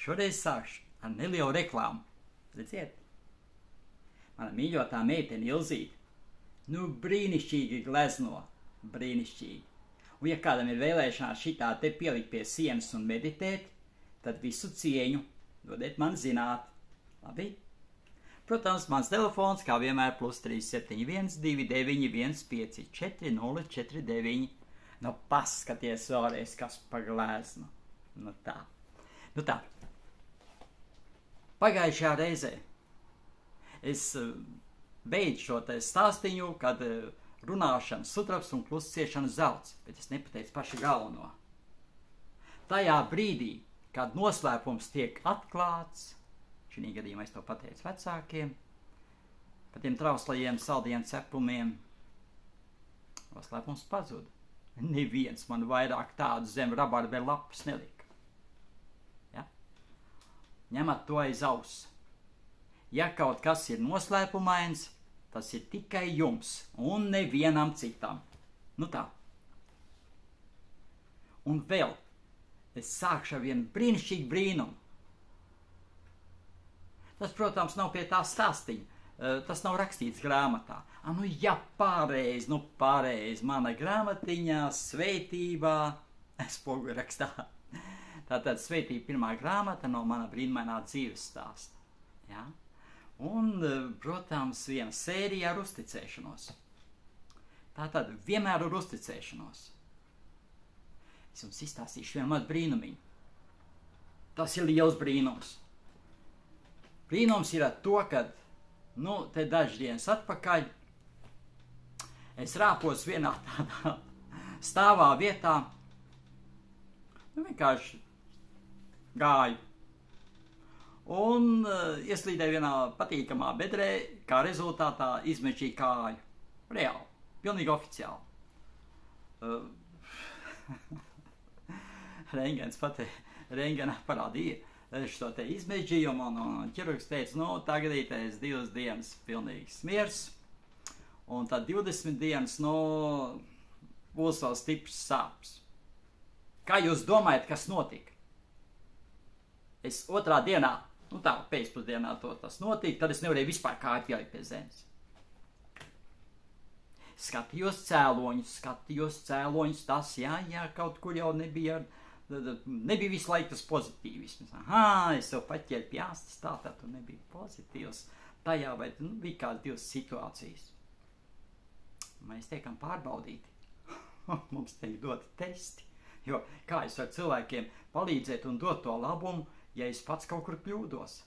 Šoreiz sākšu ar nelielu reklāmu. Redziet, mana mīļotā meitene Ilzīte, nu brīnišķīgi glezno, brīnišķīgi. Un ja kādam ir vēlēšanās šitā te pielikt pie sienas un meditēt, tad visu cieņu dodiet man zināt. Labi? Protams, mans telefons, kā vienmēr, +371 291 54 049. Nu, paskaties vēlreiz, kas par gleznu. Nu tā. Pagājušajā reizē es beidzu šo te stāstiņu, kad runāšana sudrabs un klusciešana zelts, bet es nepateicu pašu galveno. Tajā brīdī, kad noslēpums tiek atklāts, šī gadījumā es to pateicu vecākiem, par tiem trauslajiem saldiem cepumiem, noslēpums pazuda. Neviens man vairāk tādu zem rabarberu lapas nelika. Ja? Ņemat to aiz auss. Ja kaut kas ir noslēpumains, tas ir tikai jums un nevienam citam. Nu tā. Un vēl es sākšu ar vienu brīnišķīgu brīnumu. Tas, protams, nav pie tā stāstiņa. Tas nav rakstīts grāmatā. Nu, ja pareizi, mana grāmatiņā, svētībā, spoguļrakstā. Tātad svētība pirmā grāmata no mana brīnumainā dzīves stāsta. Ja? Un, protams, viena sērija ar uzticēšanos. Tātad vienmēr ar uzticēšanos. Es jums izstāstīšu vienu mazu brīnumiņu. Tas ir liels brīnums. Brīnums ir ar to, ka te dažas dienas atpakaļ es rāpos vienā tādā stāvā vietā, vienkārši gāju un ieslīdēju vienā patīkamā bedrē, kā rezultātā izmežīju kāju. Reāli, pilnīgi oficiāli. Rentgenā parādīja šo te izmežģījumu, un ķirurgs teica, tagadītais 2 dienas pilnīgs miers, un tad 20 dienas, būs vēl stiprs sāpes. Kā jūs domājat, kas notika? Es otrā dienā, pēcpusdienā tas notika, tad es nevarēju vispār kāju pielikt pie zemes. Skatījos cēloņus, tas, jā, kaut kur jau nebija visu laiku tas pozitīvisms. Es jau paķēru pie āstas, tātad tu nebija pozitīvs. Tajā vai bija kādas 2 situācijas. Mēs tiekam pārbaudīti. Mums tiek doti testi. Jo kā es varu cilvēkiem palīdzēt un dot to labumu, ja es pats kaut kur kļūdos?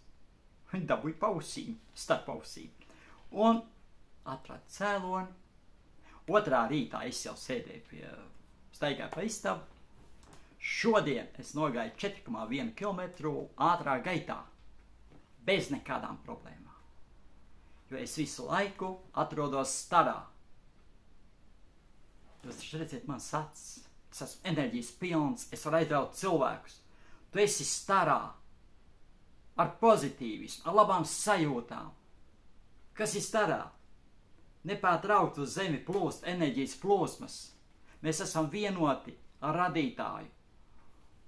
Dabūju pausīm, starp pausīm. Un atradu cēloni. Otrā rītā es jau sēdēju staigāju pa istabu. Šodien es nogāju 4,1 km ātrā gaitā, bez nekādām problēmām. Jo es visu laiku atrodos starā. Jūs taču redziet mans acis, es esmu enerģijas pilns, es varu aizraut cilvēkus. Tu esi starā, ar pozitīvismu, ar labām sajūtām. Kas ir starā? Nepārtraukt uz zemi plūst enerģijas plūsmas. Mēs esam vienoti ar radītāju.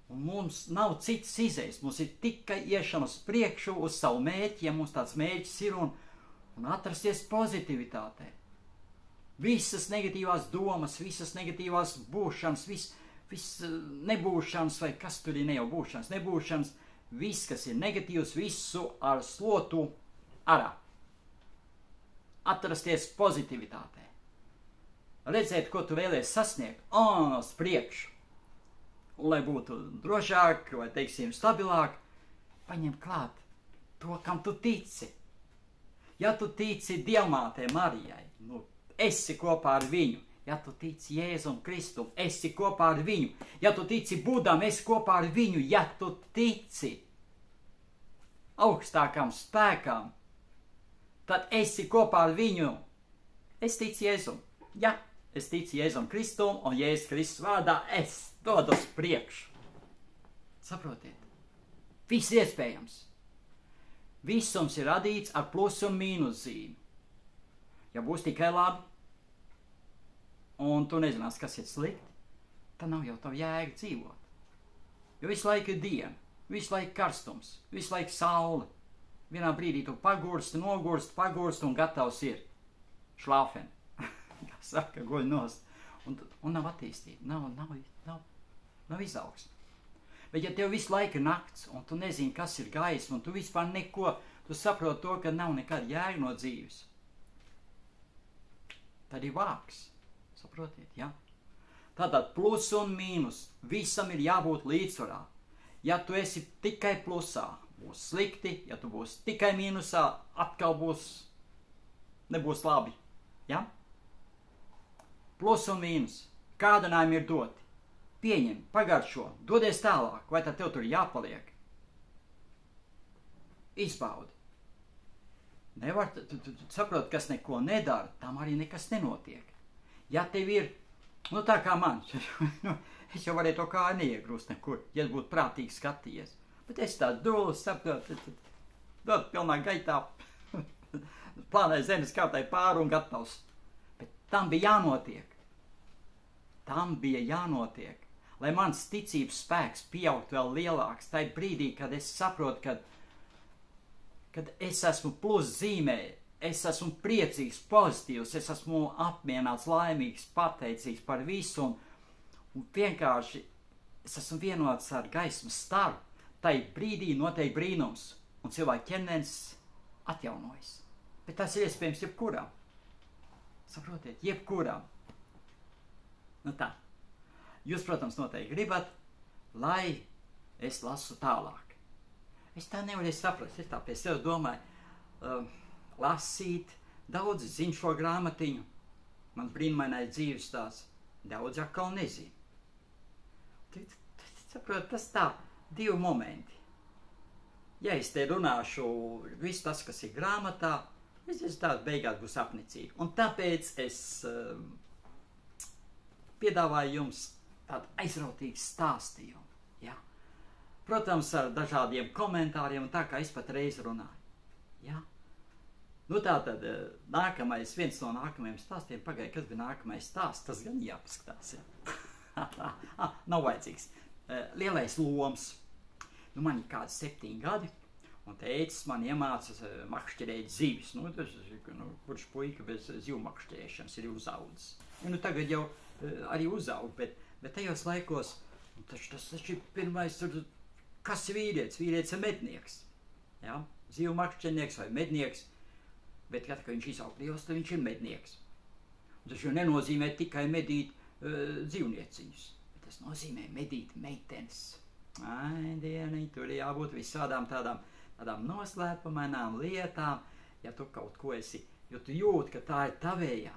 Un mums nav cits izējas, mums ir tikai iešana uz priekšu, uz savu mērķi, ja mums tāds mērķis ir, un atrasties pozitivitātē. Visas negatīvās domas, visas negatīvās būšanas, viss nebūšanas, vai kas tur ir ne jau būšanas, nebūšanas, viss, kas ir negatīvs, visu ar slotu ārā. Atrasties pozitivitātē. Redzēt, ko tu vēlies sasniegt, uz priekšu. Un, lai būtu drošāk, vai, teiksim, stabilāk, paņem klāt to, kam tu tici. Ja tu tici Dievmātei Marijai, esi kopā ar viņu. Ja tu tici Jēzum Kristum, esi kopā ar viņu. Ja tu tici Budam, esi kopā ar viņu. Ja tu tici augstākam spēkam, tad esi kopā ar viņu. Es ticu Jēzum. Ja, es ticu Jēzum Kristum, un Jēzus Kristus vārdā es dodu uz priekšu. Saprotiet? Viss iespējams. Visums ir radīts ar plus un mīnus zīmi. Ja būs tikai labi, un tu nezinās, kas ir slikti, tad nav jau tavu jēga dzīvot. Jo visu laiku ir diena. Visu laiku karstums, visu laiku saule. Vienā brīdī tu pagursti, pagursti un gatavs ir šlāfen. Kā saka, guļ nost. Un nav attīstība, nav izaugsme. Bet ja tev visu laiku ir nakts, un tu nezini, kas ir gaisma, un tu vispār neko, tu saproti to, ka nav nekāda jēga no dzīves, tad ir vāks. Saprotiet, ja? Tātad plus un mīnus, visam ir jābūt līdzsvarā. Ja tu esi tikai plusā, būs slikti, ja tu būsi tikai mīnusā, atkal nebūs labi. Ja? Plus un mīnus, kādanājumi ir doti. Pieņem, pagaršo, dodies tālāk, vai tad tev tur jāpaliek? Izbaudi. Nevar, tu saproti, kas neko nedara, tam arī nekas nenotiek. Ja tev ir, tā kā man, es jau varēju to kāju neiegrūst nekur, ja es būtu prātīgi skatījies. Bet es tāds dūlis, saprotu, dod pilnā gaitā, plānai zemes kārtai pāri un gatavs. Bet tam bija jānotiek. Tam bija jānotiek. Lai mans ticības spēks pieaugt vēl lielāks, tajā brīdī, kad es saprotu, kad es esmu plus zīmē, es esmu priecīgs, pozitīvs, es esmu apmierināts, laimīgs, pateicīgs par visu, un vienkārši es esmu vienots ar gaismas staru, tajā brīdī notiek brīnums, un cilvēka ķermenis atjaunojas. Bet tas ir iespējams jebkuram. Saprotiet, jebkuram. Tā. Jūs, protams, noteikti gribat, lai es lasu tālāk. Es tā nevarēju saprast, es tā pie sevis domāju, lasīt, daudzi zin šo grāmatiņu, mans brīnumainais dzīves stāsts, daudzi atkal nezin. Saprot, tas tā, divi momenti. Ja es te runāšu visu tas, kas ir grāmatā, es tādu beigās būs apnicīgi. Un tāpēc es piedāvāju jums tādu aizrautīgu stāstījumu. Ja? Protams, ar dažādiem komentāriem, un tā kā es pat reiz runāju. Ja? Tātad nākamais, viens no nākamajiem stāstiem, pagaid, kas bija nākamais stāsts, tas gan jāpaskatās. Ja? Nav vajadzīgs. Lielais loms. Man ir kādi 7 gadi, un tētis man iemāca makšķerēt zivis. Kurš puika bez zivu makšķerēšanas ir uzaudzis. Tagad jau arī uzaug, bet tajos laikos, tas ir pirmais, kas ir vīrietis? Vīrietis ir mednieks. Ja? Zivu makšķernieks vai mednieks, bet kad viņš izaug liels, tad viņš ir mednieks. Un tas jau nenozīmē tikai medīt dzīvnieciņus, bet tas nozīmē medīt meitenes. Ai, dieniņ, tur ir jābūt visādām tādām noslēpumainām lietām, ja tu kaut ko esi, jo tu jūti, ka tā ir tavējā.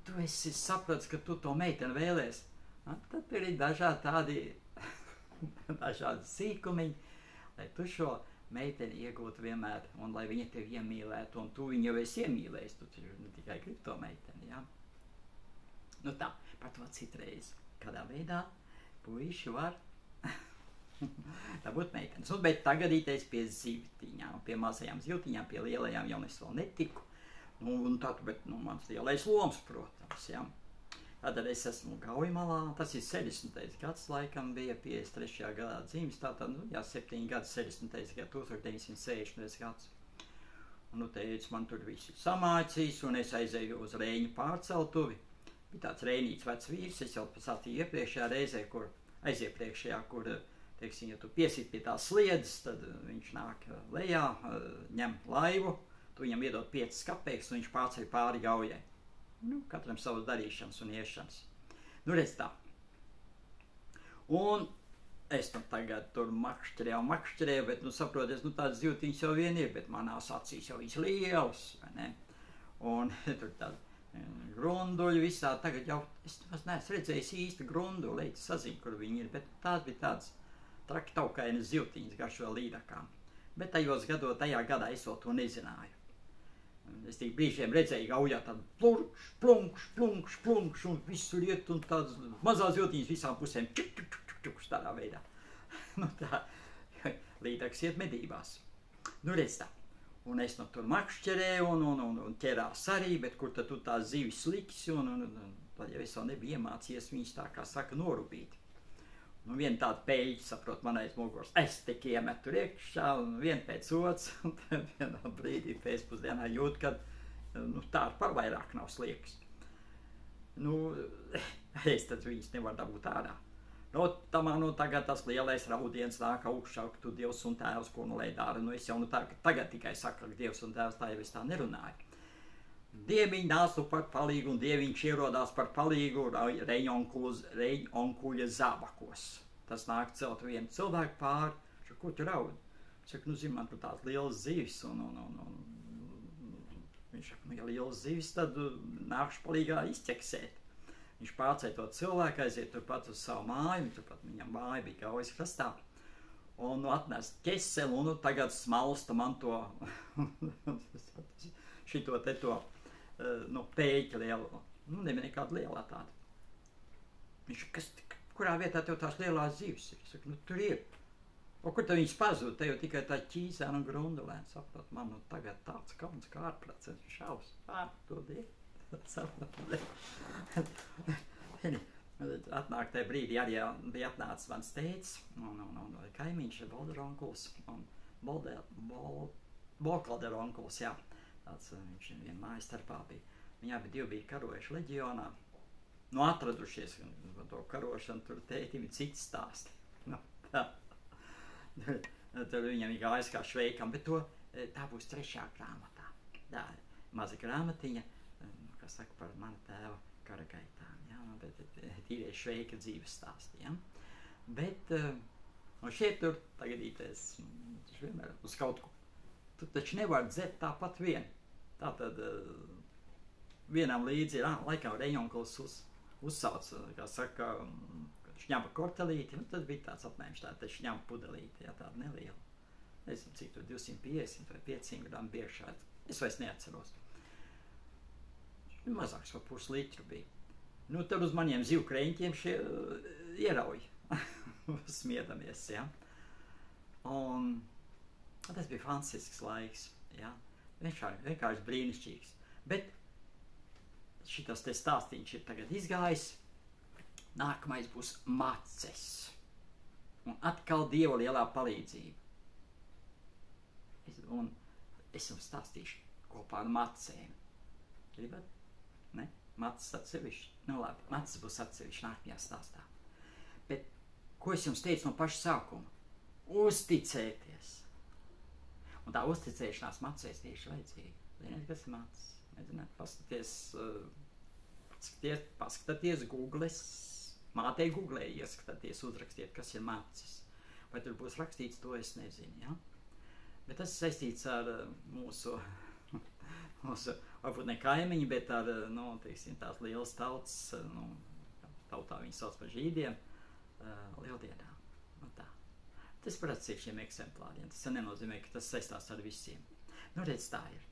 Tu esi sapratis, ka tu to meiteni vēlies. Tad tur ir dažādi sīkumiņi, lai tu šo meiteni iegūtu vienmēr, un lai viņa tevi iemīlētu, un tu viņu jau esi iemīlējis, tu ne tikai gribi to meiteni, ja? Tā, par to citreiz, kādā veidā puiši var dabūt meitenes. Bet tagad ītais pie zivtiņām, pie mazajām zivtiņām, pie lielajām jau es vēl netiku. Bet mans lielais loms, protams, ja. Tātad es esmu Gaujamalā, tas ir 60. gads, laikam bija 53. gadā dzīves, tātad, 7 gadi, 60. gads, 1960. gads. Teicu, man tur visi samācīs, un es aizēju uz Rēņu pārceltuvi. Bija tāds Rēnīts vecs vīrs, es jau sacīju iepriekšējā reizē, kur, teiksim, ja tu piesit pie tās sliedes, tad viņš nāk lejā, ņem laivu, tu viņam iedod 5 kapeikas, un viņš pārceļ pāri Gaujai. Katram savas darīšanas un iešanas. Redz tā. Un es tagad tur makšķerēju, bet, saproties, tāds zivtiņš jau vien ir, bet manās acīs jau viņš liels, vai ne? Un tur tādi grunduļi visā, tagad jau, es neesmu redzējis īsti grunduli, es sazinu, kur viņi ir, bet tās bija tāds traki taukainas zivtiņas, garš vēl līdakām. Bet tajā gadā es vēl to nezināju. Es tik brīžiem redzēju Gaujā tādu plunkš, un visur iet, un tādas mazās ziltiņas visām pusēm, tādā veidā. Tā, līdaks iet medībās. Redz tā. Un es tur makšķerēju, un ķerās arī, bet kur tad tu tās zivis liksi, un tad jau es vēl nebiju iemācījies viņas tā, kā saka, norubīt. Un viena tāda pēļa, saprot, man aiz muguras, es tik iemetu tur iekšā, un vien pēc otrs, un tad vienā brīdī pēcpusdienā jūt, ka tā par vairāk nav sliekas. Es tad viņas nevaru dabūt ārā. Tagad tas lielais raudiens nāk augšā, ka tu Dievs un Tēvs, ko lai dara. Es jau tagad tikai saku, ka Dievs un Tēvs, tā jau es tā nerunāju. Dieviņi nāca par palīgu, un Dieviņš ierodās par palīgu reņonkuļa zābakos. Tas nāk celt vienu cilvēku pāri, ko tu raudi? Saka, zini, man tur tās lielas zivis, un viņš saka, ja lielas zivis, tad nākšu palīgā izķeksēt. Viņš pārcēja to cilvēku, aiziet turpat uz savu māju, turpat viņam māja bija Gaujas krastā, un atnest ķeseli, un tagad smalsta man to, šito te to, pēķi lielu, nebija nekāda lielā tāda. Viņš saka, kurā vietā tev tās lielās zivis ir? Es saku, tur ir. O, kur tad viņas pazūd? Te jau tikai tā ķīsēna un grundulēna, saprot, man tagad tāds kauns kā ārprācens šaus. To diev. Atnāk tajā brīdī arī bija atnācis mans tētis un kaimiņš Bolderonkuls un Bolkalderonkuls, jā, tāds viņš vien mājas starpā bija. Viņi abi divi bija karojuši leģionā, atradušies to karošanu, tur tētim ir cits stāsti. Tur viņam ir gājis kā šveikam, bet tā būs 3. grāmatā. Tā maza grāmatiņa, kas saka par mana tēva kara gaitām, ja? Bet tīrie šveika dzīves stāsti. Ja? Bet šeit tur tagadīties vienmēr uz kaut ko. Tu taču nevar dzert tāpat vien. Tātad vienam līdzi ir, laikam Reņonkuls uzsauc, kā saka, šņapa kortelīti, tad bija tāds apmēram tāda šņapa pudelīti, ja, tāda neliela. Nezinu, cik tur 250 vai 500 gramu biekšā, es vairs neatceros. Mazāks par puslitru bija. Tad uz maniem zivu kreņķiem šie ierauj. Smiedamies, ja. Un tas bija fantastisks laiks, ja. Vienkārši brīnišķīgs. Bet šitas te stāstīņš ir tagad izgājis. Nākamais būs maces. Un atkal Dieva lielā palīdzība. Un es jums stāstīšu kopā ar macēm. Gribat? Ne? Macis atsevišķi. Labi, macis būs atsevišķi nākamajā stāstā. Bet, ko es jums teicu no paša sākuma? Uzticēties. Un tā uzticēšanās macēs tieši vajadzīga. Ziniet, kas ir macis? Nezināt, paskatāties Googles, mātei Googlē ieskatāties, uzrakstiet, kas ir macis. Vai tur būs rakstīts, to es nezinu, ja? Bet tas ir saistīts ar mūsu, varbūt ne kaimiņi, bet ar, teiksim, tās lielas tautas, tautā viņi sauc par žīdiem, lieldienā. Tā. Tas par atsevišķiem eksemplāriem. Tas nenozīmē, ka tas saistās ar visiem. Redz, tā ir.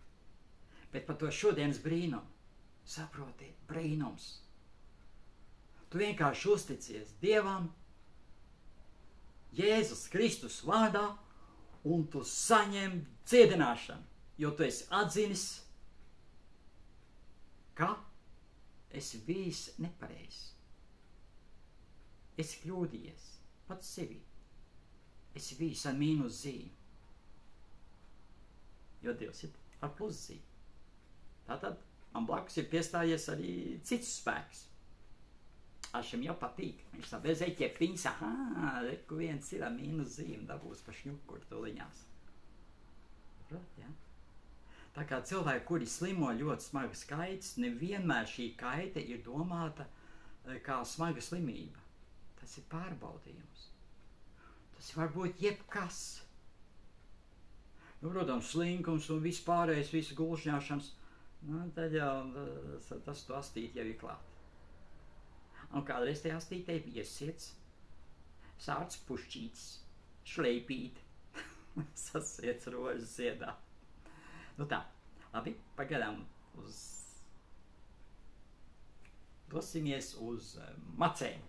Bet par to šodienas brīnumu, saprotiet, brīnums. Tu vienkārši uzticies Dievam, Jēzus Kristus vārdā, un tu saņem dziedināšanu, jo tu esi atzinis, ka esi bijis nepareizs. Esi kļūdījies pats sevi. Esi bijis ar mīnus zīmi. Jo Dievs ir ar plus zīmi. Tātad man blakus ir piestājies arī cits spēks. Šim jau patīk. Viņš tā bez eķepiņas, reku viens ir ar mīnus zīmi, dabūs pa šņukur tuliņās. Ja? Tā kā cilvēki, kuri slimo ļoti smagas kaitas, nevienmēr šī kaita ir domāta kā smaga slimība. Tas ir pārbaudījums. Tas var būt jebkas. Protams, slinkums un vispārējais, visu gulšņāšanas, tad jau tas tu astīt jau ir klāt. Un kādreiz tajā astītei iesiets, sārts pušķītis, šleipīt, sasiets rožas ziedā. Tā, labi, pagaidām dosimies uz macēm.